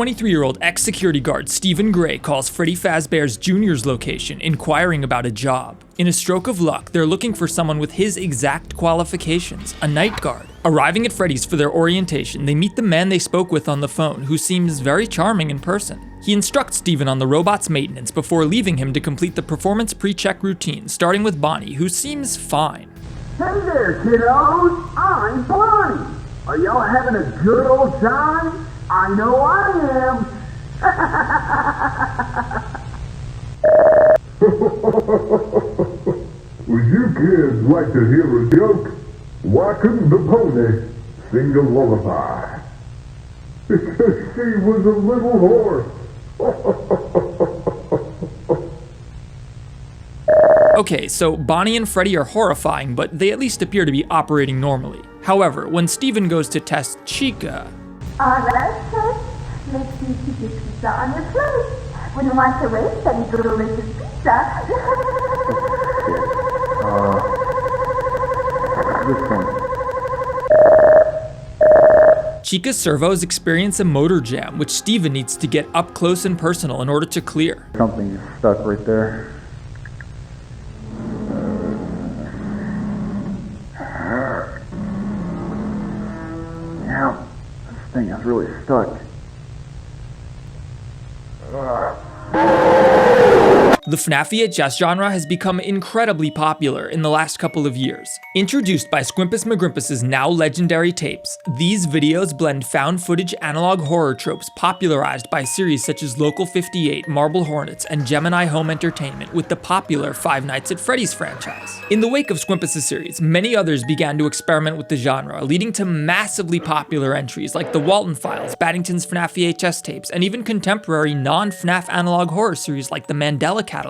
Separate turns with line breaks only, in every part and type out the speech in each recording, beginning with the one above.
23-year-old ex-security guard Stephen Gray calls Freddy Fazbear's Jr.'s location, inquiring about a job. In a stroke of luck, they're looking for someone with his exact qualifications, a night guard. Arriving at Freddy's for their orientation, they meet the man they spoke with on the phone, who seems very charming in person. He instructs Stephen on the robot's maintenance before leaving him to complete the performance pre-check routine, starting with Bonnie, who seems fine.
Hey there, kiddos! I'm Bonnie! Are y'all having a good old time? I know I am!
Would you kids like to hear a joke? Why couldn't the pony sing a lullaby? Because she was a little horse.
Okay, so Bonnie and Freddy are horrifying, but they at least appear to be operating normally. However, when Stephen goes to test Chica...
Alright, kids, let's see chicken pizza on your plate. Wouldn't want to waste any delicious pizza.
This one.
Chica's servos experience a motor jam, which Stephen needs to get up close and personal in order to clear.
Something is stuck right there. Yeah, this thing is really stuck.
The FNAF VHS genre has become incredibly popular in the last couple of years. Introduced by Squimpus McGrimpus' now legendary tapes, these videos blend found footage analog horror tropes popularized by series such as Local 58, Marble Hornets, and Gemini Home Entertainment with the popular Five Nights at Freddy's franchise. In the wake of Squimpus' series, many others began to experiment with the genre, leading to massively popular entries like the Walten Files, Battington's FNAF VHS tapes, and even contemporary non-FNAF analog horror series like the Mandela catalog.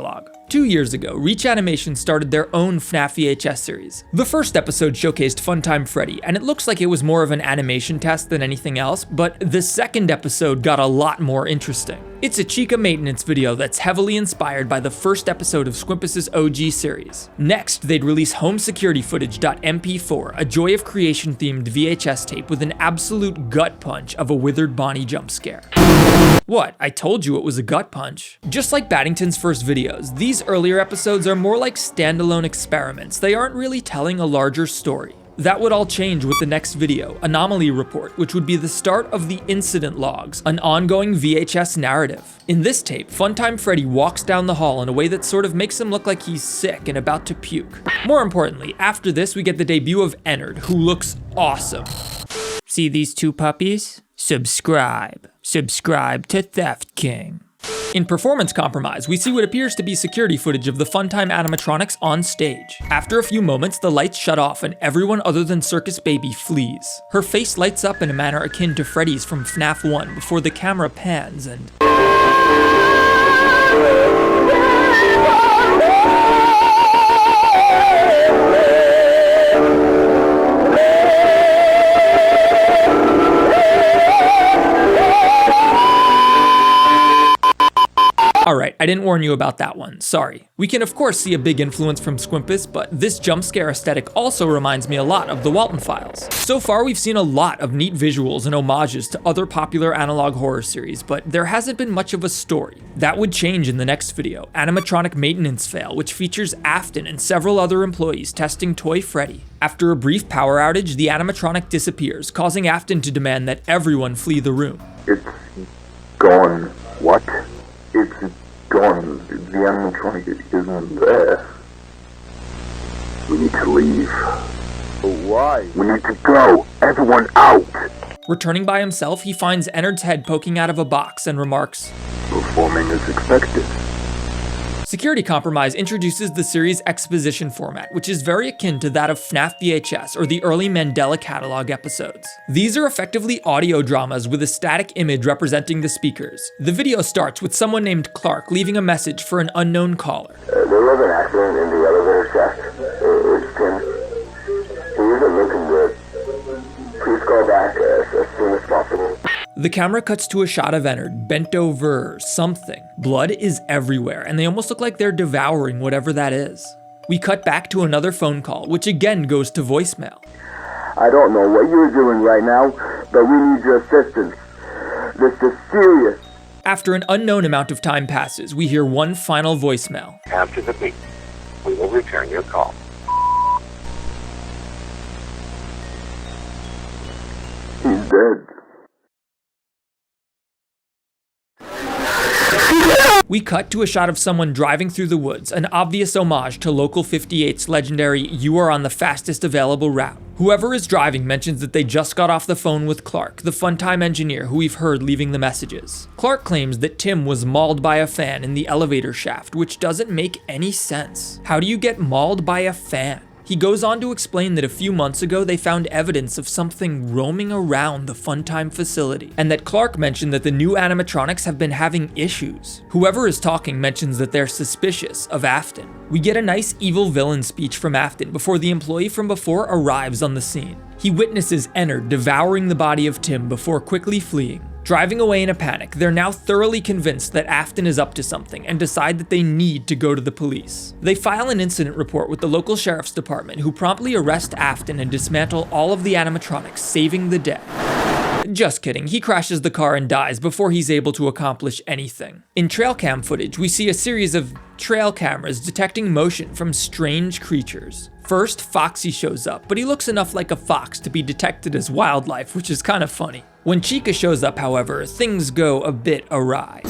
2 years ago, Reach Animation started their own FNAF VHS series. The first episode showcased Funtime Freddy, and it looks like it was more of an animation test than anything else, but the second episode got a lot more interesting. It's a Chica maintenance video that's heavily inspired by the first episode of Squimpus' OG series. Next, they'd release home security footage.mp4, a Joy of Creation themed VHS tape with an absolute gut punch of a withered Bonnie jump scare. What? I told you it was a gut punch. Just like Battington's first videos, these earlier episodes are more like standalone experiments. They aren't really telling a larger story. That would all change with the next video, Anomaly Report, which would be the start of the Incident Logs, an ongoing VHS narrative. In this tape, Funtime Freddy walks down the hall in a way that sort of makes him look like he's sick and about to puke. More importantly, after this we get the debut of Ennard, who looks awesome. See these two puppies? Subscribe. Subscribe to Theft King. In Performance Compromise, we see what appears to be security footage of the Funtime animatronics on stage. After a few moments, the lights shut off and everyone other than Circus Baby flees. Her face lights up in a manner akin to Freddy's from FNAF 1 before the camera pans and... Alright, I didn't warn you about that one, sorry. We can of course see a big influence from Squimpus, but this jump scare aesthetic also reminds me a lot of the Walten Files. So far we've seen a lot of neat visuals and homages to other popular analog horror series, but there hasn't been much of a story. That would change in the next video, Animatronic Maintenance Fail, which features Afton and several other employees testing Toy Freddy. After a brief power outage, the animatronic disappears, causing Afton to demand that everyone flee the room.
It's gone. What? It's gone. The animatronic isn't there. We need to leave. But why? We need to go. Everyone out.
Returning by himself, he finds Ennard's head poking out of a box and remarks,
Performing as expected.
Security Compromise introduces the series' exposition format, which is very akin to that of FNAF VHS or the early Mandela catalog episodes. These are effectively audio dramas with a static image representing the speakers. The video starts with someone named Clark leaving a message for an unknown caller.
There was an accident in the elevator shaft. It's Tim. He isn't looking good. Please call back as soon as possible.
The camera cuts to a shot of Ennard, bent over something. Blood is everywhere, and they almost look like they're devouring whatever that is. We cut back to another phone call, which again goes to voicemail.
I don't know what you're doing right now, but we need your assistance. This is serious.
After an unknown amount of time passes, we hear one final voicemail.
After the beep, we will return your call.
He's dead.
We cut to a shot of someone driving through the woods, an obvious homage to Local 58's legendary "You are on the fastest available route." Whoever is driving mentions that they just got off the phone with Clark, the Funtime engineer who we've heard leaving the messages. Clark claims that Tim was mauled by a fan in the elevator shaft, which doesn't make any sense. How do you get mauled by a fan? He goes on to explain that a few months ago they found evidence of something roaming around the Funtime facility, and that Clark mentioned that the new animatronics have been having issues. Whoever is talking mentions that they're suspicious of Afton. We get a nice evil villain speech from Afton before the employee from before arrives on the scene. He witnesses Ennard devouring the body of Tim before quickly fleeing. Driving away in a panic, they're now thoroughly convinced that Afton is up to something and decide that they need to go to the police. They file an incident report with the local sheriff's department, who promptly arrest Afton and dismantle all of the animatronics, saving the day. Just kidding, he crashes the car and dies before he's able to accomplish anything. In trail cam footage, we see a series of trail cameras detecting motion from strange creatures. First, Foxy shows up, but he looks enough like a fox to be detected as wildlife, which is kind of funny. When Chica shows up, however, things go a bit awry.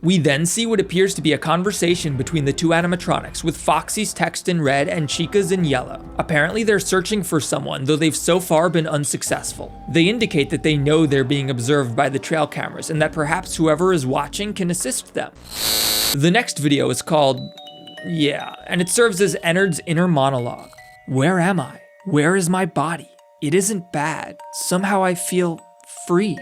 We then see what appears to be a conversation between the two animatronics, with Foxy's text in red and Chica's in yellow. Apparently they're searching for someone, though they've so far been unsuccessful. They indicate that they know they're being observed by the trail cameras, and that perhaps whoever is watching can assist them. The next video is called "Yeah," and it serves as Ennard's inner monologue. Where am I? Where is my body? It isn't bad. Somehow I feel free.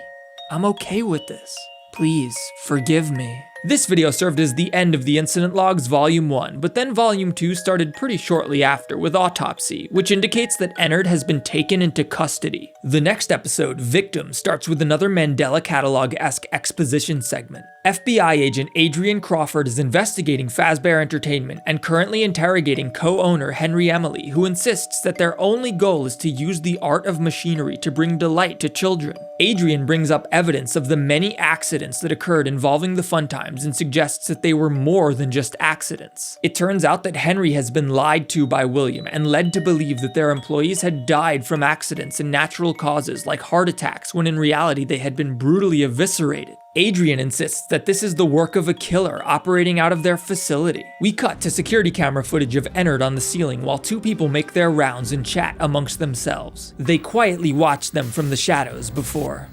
I'm okay with this. Please, forgive me. This video served as the end of the Incident Logs Volume 1, but then Volume 2 started pretty shortly after with Autopsy, which indicates that Ennard has been taken into custody. The next episode, Victim, starts with another Mandela Catalog-esque exposition segment. FBI agent Adrian Crawford is investigating Fazbear Entertainment and currently interrogating co-owner Henry Emily, who insists that their only goal is to use the art of machinery to bring delight to children. Adrian brings up evidence of the many accidents that occurred involving the Funtimes and suggests that they were more than just accidents. It turns out that Henry has been lied to by William and led to believe that their employees had died from accidents and natural causes like heart attacks, when in reality they had been brutally eviscerated. Adrian insists that this is the work of a killer operating out of their facility. We cut to security camera footage of Ennard on the ceiling while two people make their rounds and chat amongst themselves. They quietly watch them from the shadows before.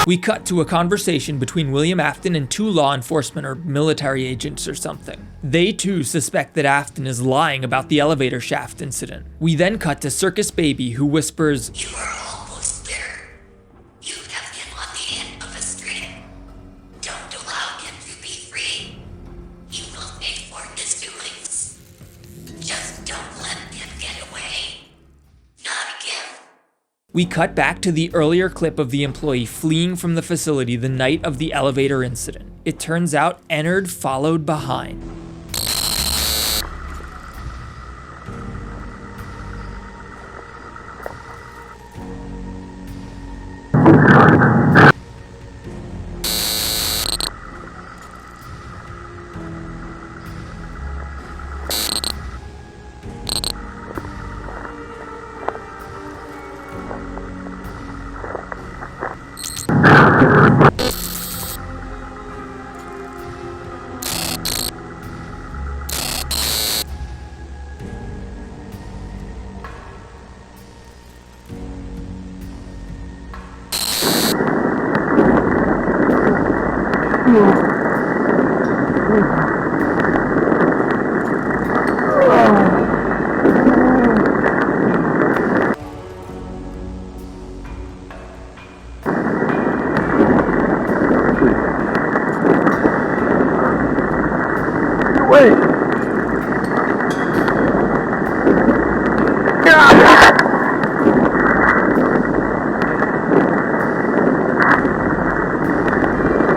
We cut to a conversation between William Afton and two law enforcement or military agents or something. They too suspect that Afton is lying about the elevator shaft incident. We then cut to Circus Baby, who whispers,
"You are almost there. You have him on the end of a string. Don't allow him to be free. He will pay for his doings. Just don't let him get away. Not again."
We cut back to the earlier clip of the employee fleeing from the facility the night of the elevator incident. It turns out Ennard followed behind.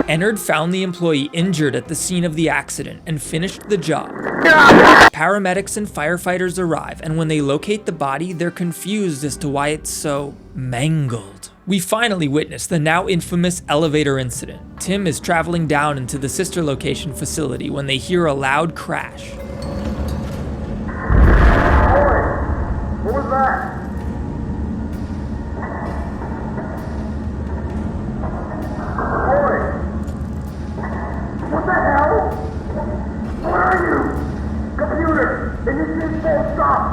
Ennard found the employee injured at the scene of the accident and finished the job. Paramedics and firefighters arrive, and when they locate the body, they're confused as to why it's so mangled. We finally witness the now infamous elevator incident. Tim is traveling down into the sister location facility when they hear a loud crash.
What was that? Boy! What the hell? Where are you? Computer! Initiate full stop!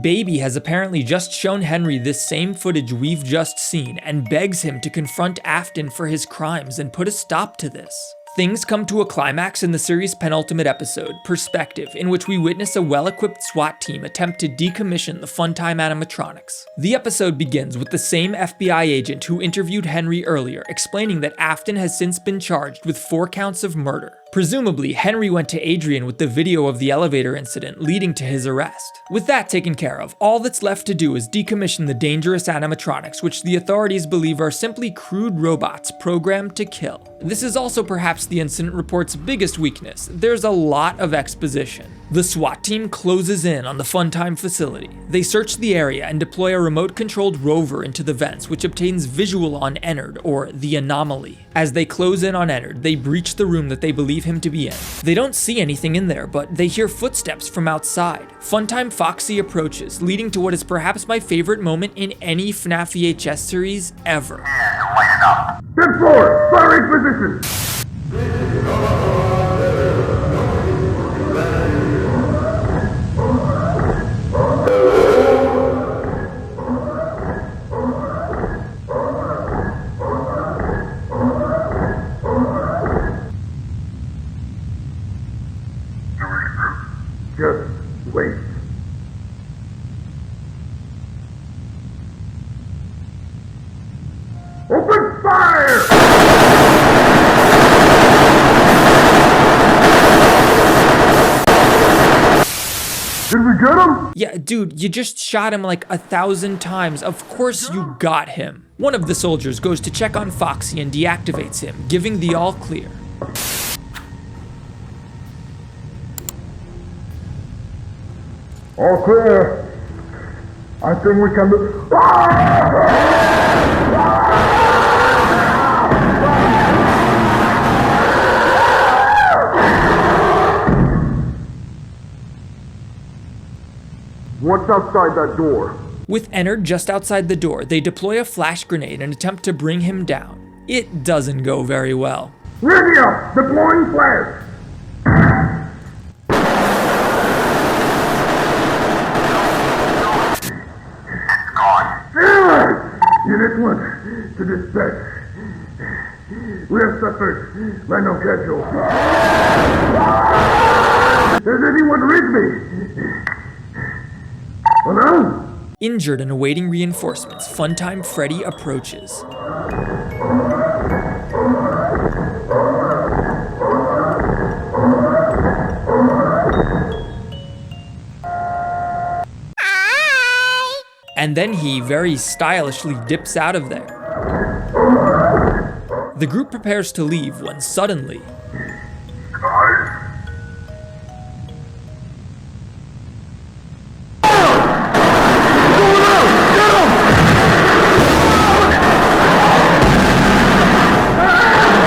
Baby has apparently just shown Henry this same footage we've just seen and begs him to confront Afton for his crimes and put a stop to this. Things come to a climax in the series' penultimate episode, Perspective, in which we witness a well-equipped SWAT team attempt to decommission the Funtime animatronics. The episode begins with the same FBI agent who interviewed Henry earlier, explaining that Afton has since been charged with 4 counts of murder. Presumably, Henry went to Adrian with the video of the elevator incident, leading to his arrest. With that taken care of, all that's left to do is decommission the dangerous animatronics, which the authorities believe are simply crude robots programmed to kill. This is also perhaps the incident report's biggest weakness. There's a lot of exposition. The SWAT team closes in on the Funtime facility. They search the area and deploy a remote-controlled rover into the vents, which obtains visual on Ennard, or the anomaly. As they close in on Ennard, they breach the room that they believe him to be in. They don't see anything in there, but they hear footsteps from outside. Funtime Foxy approaches, leading to what is perhaps my favorite moment in any FNAF VHS series ever.
Hit forward! Firing position! Just wait. Open fire! Did we get him?
Yeah, dude, you just shot him like 1,000 times. Of course you got him. One of the soldiers goes to check on Foxy and deactivates him, giving the all clear.
All clear. I think we can do. What's outside that door?
With Ennard just outside the door, they deploy a flash grenade and attempt to bring him down. It doesn't go very well.
Ready up! Deploying flash! Unit 1 to dispatch. We have suffered random casualties. Does anyone read me? Hello?
Injured and awaiting reinforcements, Funtime Freddy approaches. And then he very stylishly dips out of there. The group prepares to leave when suddenly...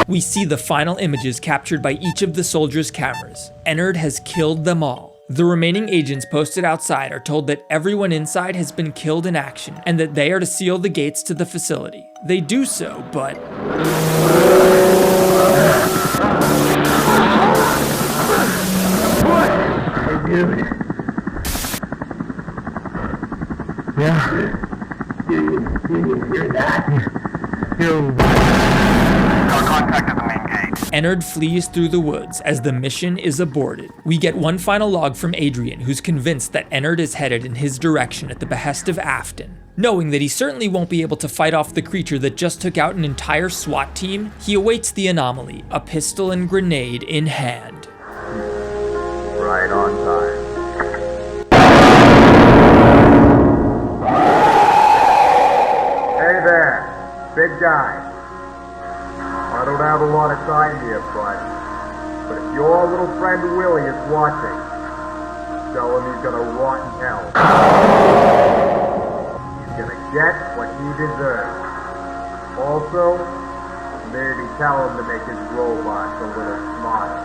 we see the final images captured by each of the soldiers' cameras. Ennard has killed them all. The remaining agents posted outside are told that everyone inside has been killed in action and that they are to seal the gates to the facility. They do so, but... Ennard flees through the woods as the mission is aborted. We get one final log from Adrian, who's convinced that Ennard is headed in his direction at the behest of Afton. Knowing that he certainly won't be able to fight off the creature that just took out an entire SWAT team, he awaits the anomaly, a pistol and grenade in hand.
Right on time.
guys. I don't have a lot of time here, but if your little friend Willie is watching, tell him he's gonna rot in hell. He's gonna get what he deserves. Also, maybe tell him to make his robots a little smarter.